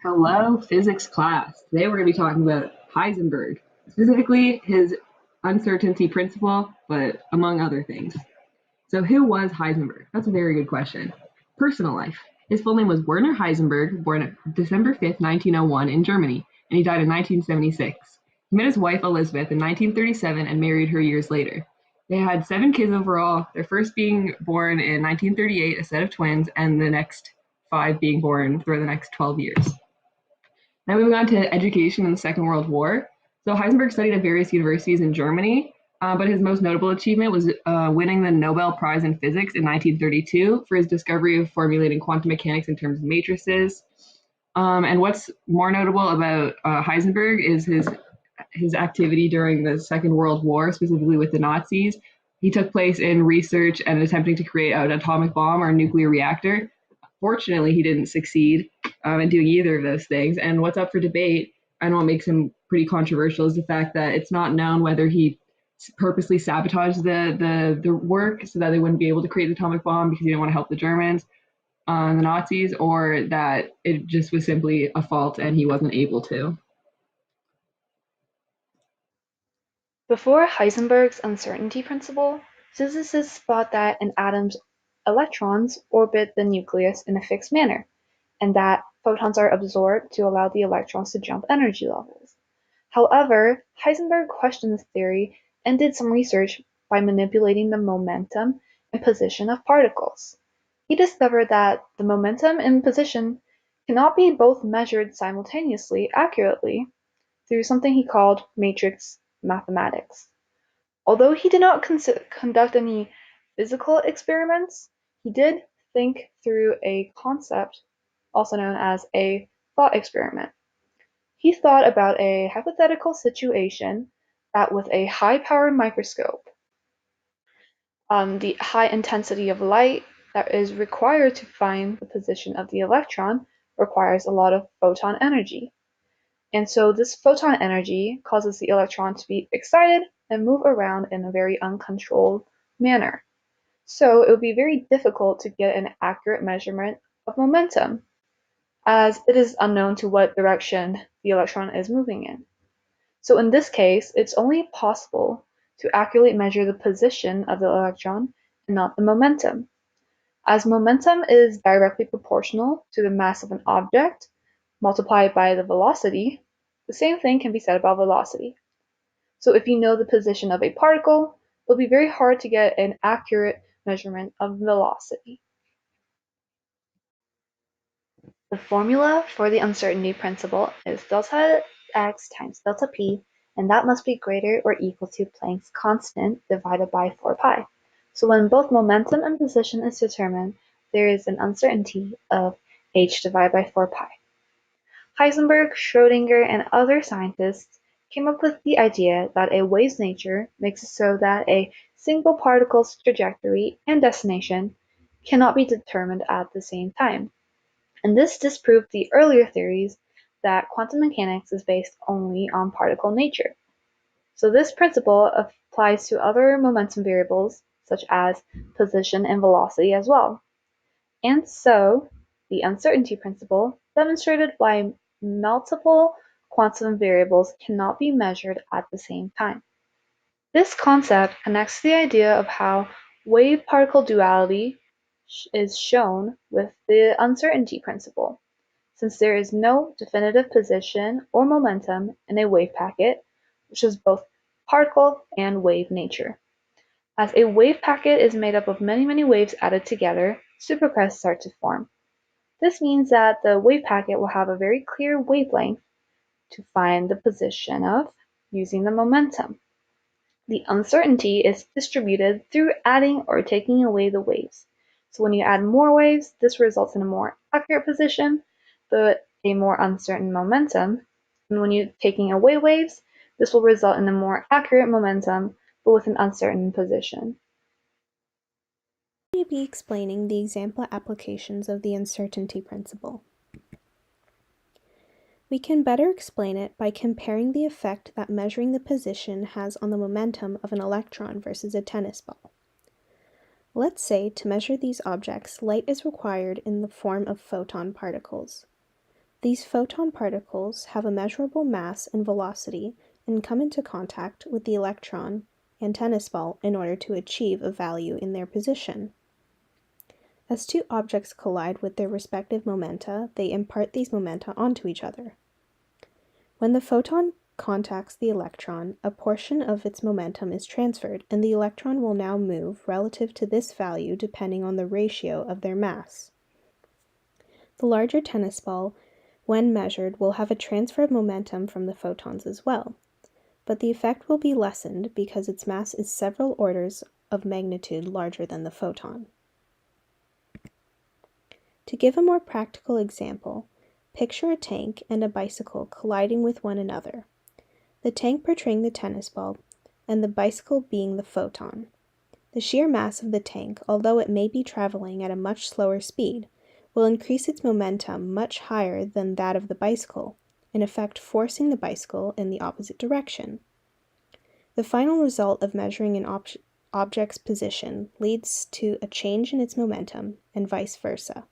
Hello, physics class. Today we're going to be talking about Heisenberg, specifically his uncertainty principle, but among other things. So, who was Heisenberg? That's a very good question. Personal life. His full name was Werner Heisenberg, born December 5th, 1901, in Germany, and he died in 1976. He met his wife Elizabeth in 1937 and married her years later. They had seven kids overall, their first being born in 1938, a set of twins, and the next five being born for the next 12 years. Now moving on to education in the Second World War. So Heisenberg studied at various universities in Germany, but his most notable achievement was winning the Nobel Prize in Physics in 1932 for his discovery of formulating quantum mechanics in terms of matrices. And what's more notable about Heisenberg is his activity during the Second World War, specifically with the Nazis. He took place in research and attempting to create an atomic bomb or a nuclear reactor. Fortunately, he didn't succeed in doing either of those things. And what's up for debate, and what makes him pretty controversial, is the fact that it's not known whether he purposely sabotaged the work so that they wouldn't be able to create the atomic bomb because he didn't want to help the Germans, the Nazis, or that it just was simply a fault and he wasn't able to. Before Heisenberg's uncertainty principle, physicists thought that an atom's electrons orbit the nucleus in a fixed manner, and that photons are absorbed to allow the electrons to jump energy levels. However, Heisenberg questioned this theory and did some research by manipulating the momentum and position of particles. He discovered that the momentum and position cannot be both measured simultaneously accurately through something he called matrix mathematics. Although he did not conduct any physical experiments, he did think through a concept also known as a thought experiment. He thought about a hypothetical situation that with a high-powered microscope, the high intensity of light that is required to find the position of the electron requires a lot of photon energy. And so this photon energy causes the electron to be excited and move around in a very uncontrolled manner. So it would be very difficult to get an accurate measurement of momentum, as it is unknown to what direction the electron is moving in. So in this case, it's only possible to accurately measure the position of the electron and not the momentum. As momentum is directly proportional to the mass of an object multiplied by the velocity, the same thing can be said about velocity. So if you know the position of a particle, it'll be very hard to get an accurate measurement of velocity. The formula for the uncertainty principle is delta x times delta p, and that must be greater or equal to Planck's constant divided by 4 pi. So when both momentum and position is determined, there is an uncertainty of h divided by 4 pi. Heisenberg, Schrödinger, and other scientists came up with the idea that a wave's nature makes it so that a single particle's trajectory and destination cannot be determined at the same time. And this disproved the earlier theories that quantum mechanics is based only on particle nature. So this principle applies to other momentum variables, such as position and velocity as well. And so, the uncertainty principle demonstrated why multiple quantum variables cannot be measured at the same time. This concept connects to the idea of how wave-particle duality is shown with the uncertainty principle, since there is no definitive position or momentum in a wave packet, which is both particle and wave nature. As a wave packet is made up of many waves added together, supercrests start to form. This means that the wave packet will have a very clear wavelength to find the position of using the momentum. The uncertainty is distributed through adding or taking away the waves. So when you add more waves, this results in a more accurate position, but a more uncertain momentum. And when you're taking away waves, this will result in a more accurate momentum, but with an uncertain position. Will you be explaining the example applications of the uncertainty principle? We can better explain it by comparing the effect that measuring the position has on the momentum of an electron versus a tennis ball. Let's say to measure these objects, light is required in the form of photon particles. These photon particles have a measurable mass and velocity and come into contact with the electron and tennis ball in order to achieve a value in their position. As two objects collide with their respective momenta, they impart these momenta onto each other. When the photon contacts the electron, a portion of its momentum is transferred, and the electron will now move relative to this value depending on the ratio of their mass. The larger tennis ball, when measured, will have a transfer of momentum from the photons as well, but the effect will be lessened because its mass is several orders of magnitude larger than the photon. To give a more practical example, picture a tank and a bicycle colliding with one another, the tank portraying the tennis ball and the bicycle being the photon. The sheer mass of the tank, although it may be traveling at a much slower speed, will increase its momentum much higher than that of the bicycle, in effect forcing the bicycle in the opposite direction. The final result of measuring an object's position leads to a change in its momentum, and vice versa.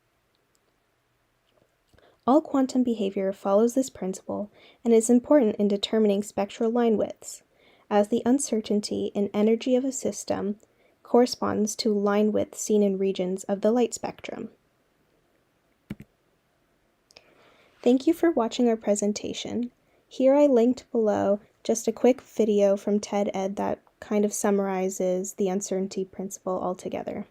All quantum behavior follows this principle and is important in determining spectral line widths, as the uncertainty in energy of a system corresponds to line width seen in regions of the light spectrum. Thank you for watching our presentation. Here I linked below just a quick video from TED Ed that kind of summarizes the uncertainty principle altogether.